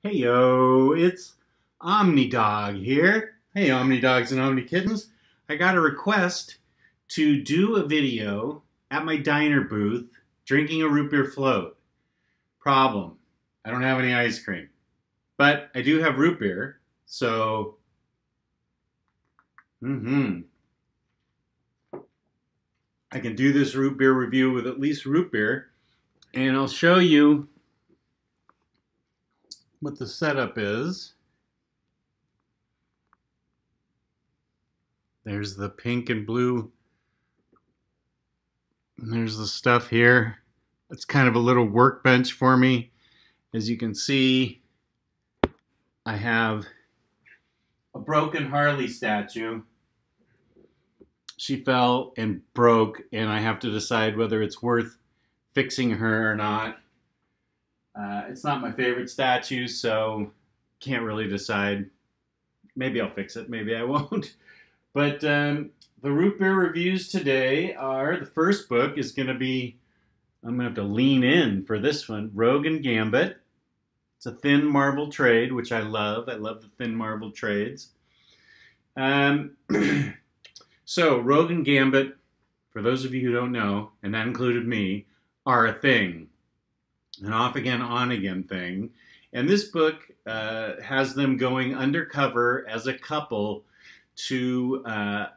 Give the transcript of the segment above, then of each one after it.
Heyo, it's OmniDog here. Hey, OmniDogs and OmniKittens. I got a request to do a video at my diner booth drinking a root beer float. Problem, I don't have any ice cream. But I do have root beer, so I can do this root beer review with at least root beer. And I'll show you what the setup is. There's the pink and blue. And there's the stuff here. It's kind of a little workbench for me. As you can see, I have a broken Harley statue. She fell and broke, and I have to decide whether it's worth fixing her or not. It's not my favorite statue, so can't really decide. Maybe I'll fix it, maybe I won't. But the root beer reviews today are, the first book is going to be, I'm going to have to lean in for this one, Rogue and Gambit. It's a thin marble trade, which I love. I love the thin marble trades. So, Rogue and Gambit, for those of you who don't know, and that included me, are a thing. An off-again, on-again thing. And this book has them going undercover as a couple to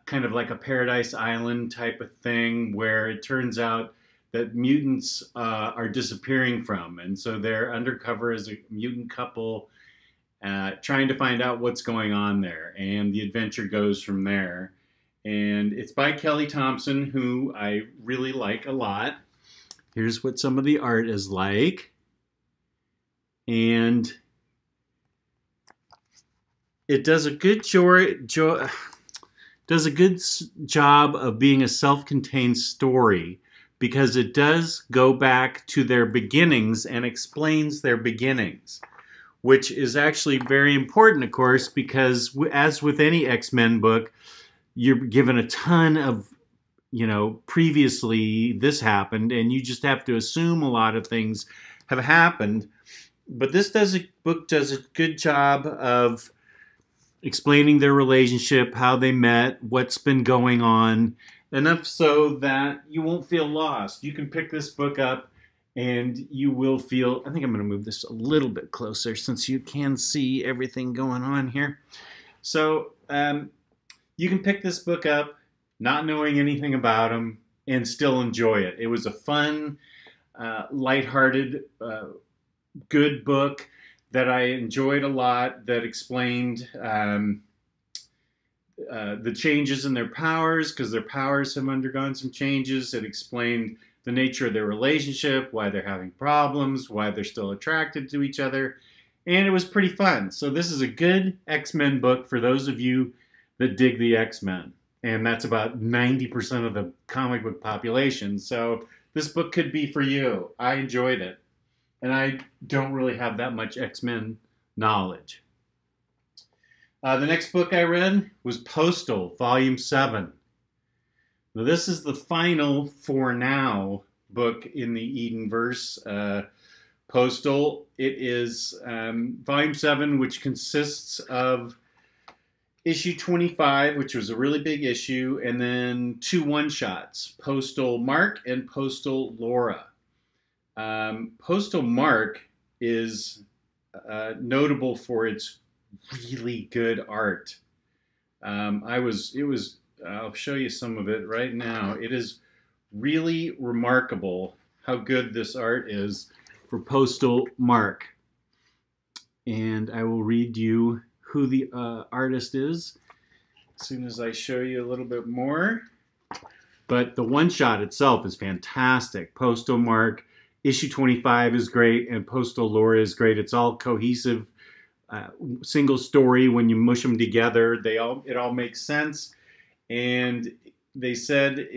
kind of like a Paradise Island type of thing where it turns out that mutants are disappearing from. And so they're undercover as a mutant couple trying to find out what's going on there. And the adventure goes from there. And it's by Kelly Thompson, who I really like a lot. Here's what some of the art is like. And it does a good job of being a self-contained story because it does go back to their beginnings and explains their beginnings, which is actually very important, of course, because as with any X-Men book, you're given a ton of, previously this happened, and you just have to assume a lot of things have happened. But this book does a good job of explaining their relationship, how they met, what's been going on, enough so that you won't feel lost. You can pick this book up and you will feel, I think I'm going to move this a little bit closer since you can see everything going on here. So you can pick this book up not knowing anything about them and still enjoy it. It was a fun, lighthearted, good book that I enjoyed a lot, that explained the changes in their powers, because their powers have undergone some changes. It explained the nature of their relationship, why they're having problems, why they're still attracted to each other, and it was pretty fun. So this is a good X-Men book for those of you that dig the X-Men, and that's about 90% of the comic book population. So this book could be for you. I enjoyed it. And I don't really have that much X-Men knowledge. The next book I read was Postal, Volume 7. Now, this is the final, for now, book in the Edenverse. Postal, it is Volume 7, which consists of issue 25, which was a really big issue, and then 2 one-shots, Postal Mark and Postal Laura. Postal Mark is notable for its really good art. I'll show you some of it right now. It is really remarkable how good this art is for Postal Mark. And I will read you who the artist is as soon as I show you a little bit more. But the one-shot itself is fantastic. Postal Mark, issue 25 is great, and Postal Laura is great. It's all cohesive, single story. When you mush them together, it all makes sense. And they said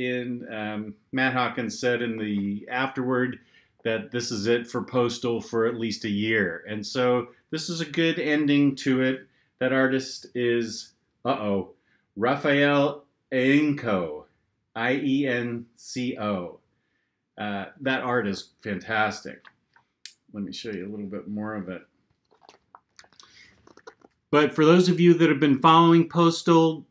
Matt Hawkins said in the afterward that this is it for Postal for at least a year. And so this is a good ending to it. That artist is, Raphael Ienco, I-E-N-C-O. That art is fantastic. Let me show you a little bit more of it. But for those of you that have been following Postal,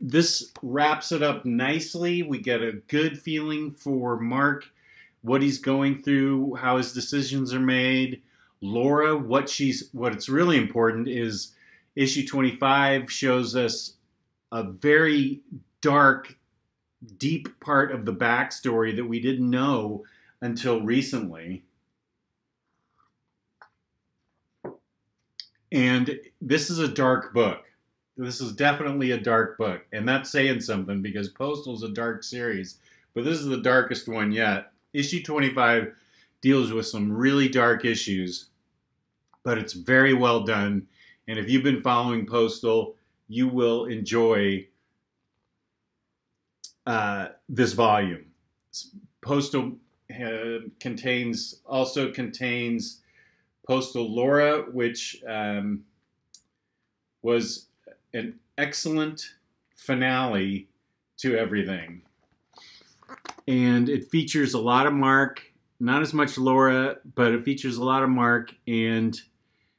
this wraps it up nicely. We get a good feeling for Mark, what he's going through, how his decisions are made. Laura, what's really important is issue 25 shows us a very dark, deep part of the backstory that we didn't know until recently. And this is a dark book. This is definitely a dark book. And that's saying something because Postal's a dark series. But this is the darkest one yet. Issue 25 deals with some really dark issues. But it's very well done. And if you've been following Postal, you will enjoy this volume. Postal also contains Postal Laura, which was an excellent finale to everything. And it features a lot of Mark, not as much Laura, but it features a lot of Mark and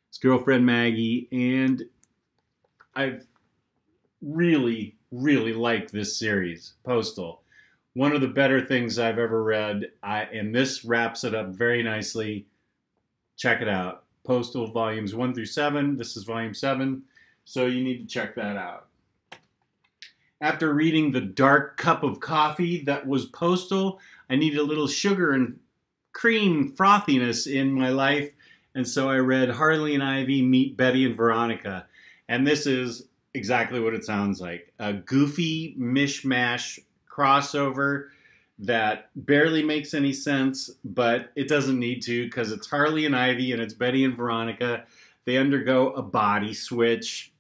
his girlfriend Maggie. And I've really, really liked this series, Postal. One of the better things I've ever read, and this wraps it up very nicely. Check it out. Postal volumes 1 through 7. This is volume 7, so you need to check that out. After reading The Dark Cup of Coffee that was Postal, I needed a little sugar and cream frothiness in my life, and so I read Harley and Ivy Meet Betty and Veronica. And this is exactly what it sounds like. A goofy mishmash crossover that barely makes any sense, but it doesn't need to because it's Harley and Ivy and it's Betty and Veronica. They undergo a body switch,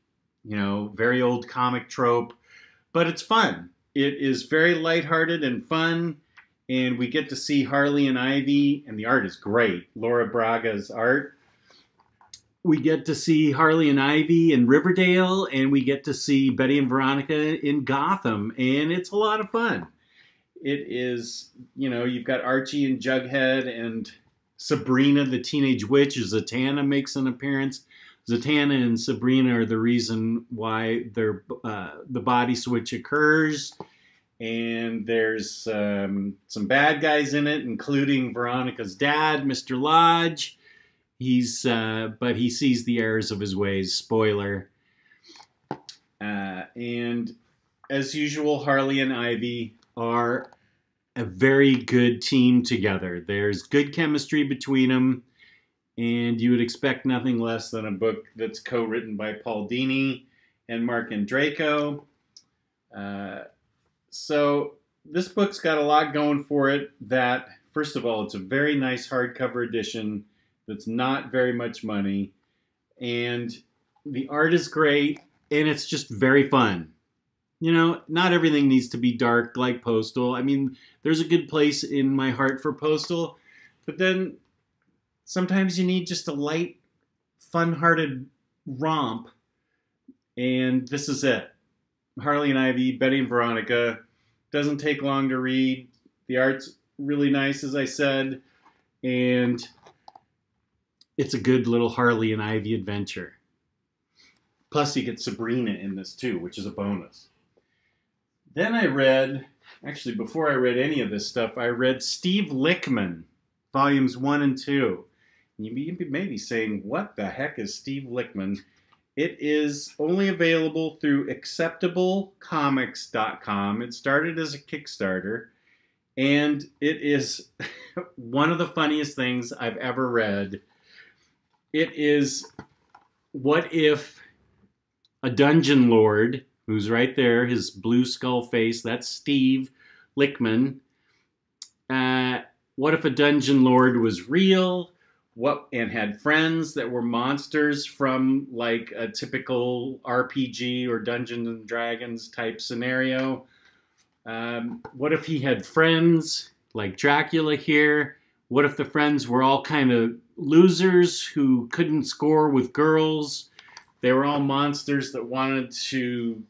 very old comic trope, but it's fun. It is very lighthearted and fun, and we get to see Harley and Ivy, and the art is great. Laura Braga's art. We get to see Harley and Ivy in Riverdale, and we get to see Betty and Veronica in Gotham, and it's a lot of fun. It is, you've got Archie and Jughead and Sabrina the Teenage Witch. Zatanna makes an appearance. Zatanna and Sabrina are the reason why the body switch occurs. And there's some bad guys in it, including Veronica's dad, Mr. Lodge. But he sees the errors of his ways. Spoiler. And as usual, Harley and Ivy are a very good team together. There's good chemistry between them, and you would expect nothing less than a book that's co-written by Paul Dini and Mark Andreyko. So this book's got a lot going for it. That, first of all, it's a very nice hardcover edition that's not very much money, and the art is great, and it's just very fun. Not everything needs to be dark like Postal. I mean, there's a good place in my heart for Postal, but then sometimes you need just a light, fun-hearted romp, and this is it. Harley and Ivy, Betty and Veronica. Doesn't take long to read. The art's really nice, as I said, and it's a good little Harley and Ivy adventure. Plus, you get Sabrina in this, too, which is a bonus. Then I read, actually, before I read any of this stuff, I read Steve Lichman, volumes 1 and 2. And you may be saying, what the heck is Steve Lichman? It is only available through acceptablecomics.com. It started as a Kickstarter, and it is one of the funniest things I've ever read. It is, what if a dungeon lord, who's right there, his blue skull face, that's Steve Lichman. What if a dungeon lord was real? And had friends that were monsters from like a typical RPG or Dungeons and Dragons type scenario? What if he had friends like Dracula here? What if the friends were all kind of losers who couldn't score with girls? They were all monsters that wanted to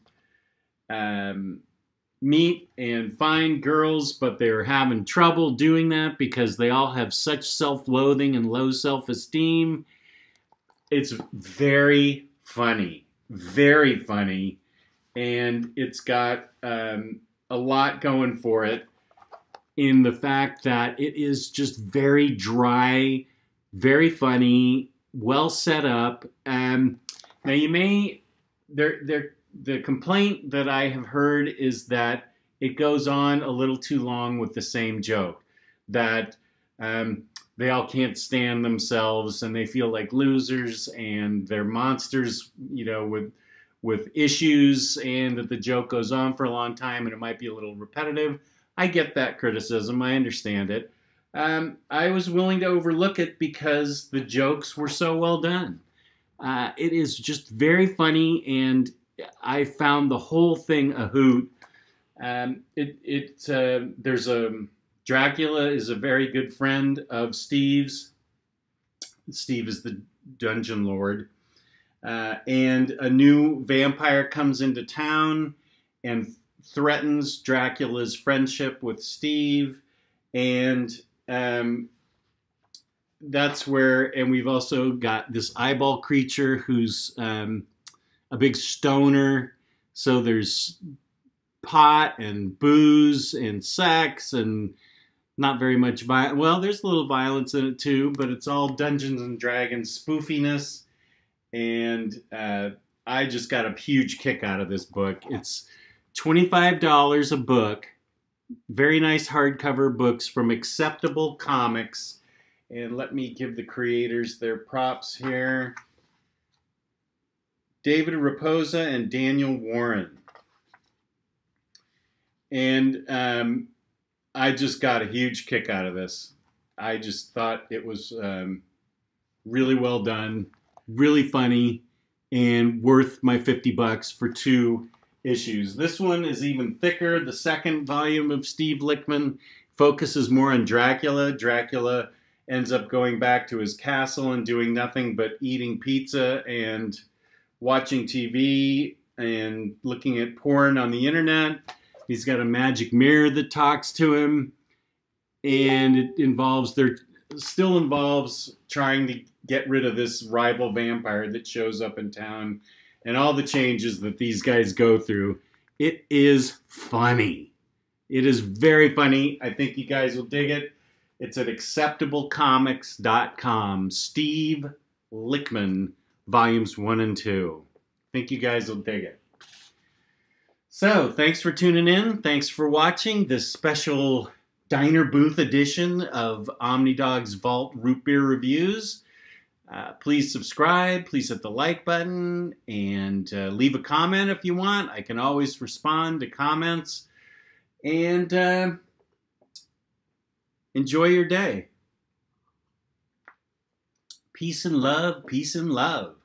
meet and find girls, but they were having trouble doing that because they all have such self-loathing and low self-esteem. It's very funny, very funny, and it's got a lot going for it in the fact that it is just very dry, very funny, well set up. Now you may the complaint that I have heard is that it goes on a little too long with the same joke, that they all can't stand themselves and they feel like losers and they're monsters, you know, with issues, and that the joke goes on for a long time and it might be a little repetitive. I get that criticism. I understand it. I was willing to overlook it because the jokes were so well done. It is just very funny, and I found the whole thing a hoot. There's a Dracula is a very good friend of Steve's. Steve is the dungeon lord, and a new vampire comes into town and threatens Dracula's friendship with Steve, and that's where, and we've also got this eyeball creature who's a big stoner. So there's pot and booze and sex and not very much violence. Well, there's a little violence in it too, but it's all Dungeons and Dragons spoofiness. And I just got a huge kick out of this book. It's $25 a book. Very nice hardcover books from Acceptable Comics. And let me give the creators their props here. David Raposa and Daniel Warren. And I just got a huge kick out of this. I just thought it was really well done, really funny, and worth my $50 for 2 issues. This one is even thicker. The second volume of Steve Lichman focuses more on Dracula. Dracula ends up going back to his castle and doing nothing but eating pizza and watching TV and looking at porn on the internet. He's got a magic mirror that talks to him, and it still involves trying to get rid of this rival vampire that shows up in town and all the changes that these guys go through. It is funny. It is very funny. I think you guys will dig it. It's at acceptablecomics.com. Steve Lichman, volumes 1 and 2. I think you guys will dig it. So, thanks for tuning in. Thanks for watching this special Diner Booth edition of Omnidog's Vault Root Beer Reviews. Please subscribe. Please hit the like button and leave a comment if you want. I can always respond to comments. And enjoy your day. Peace and love. Peace and love.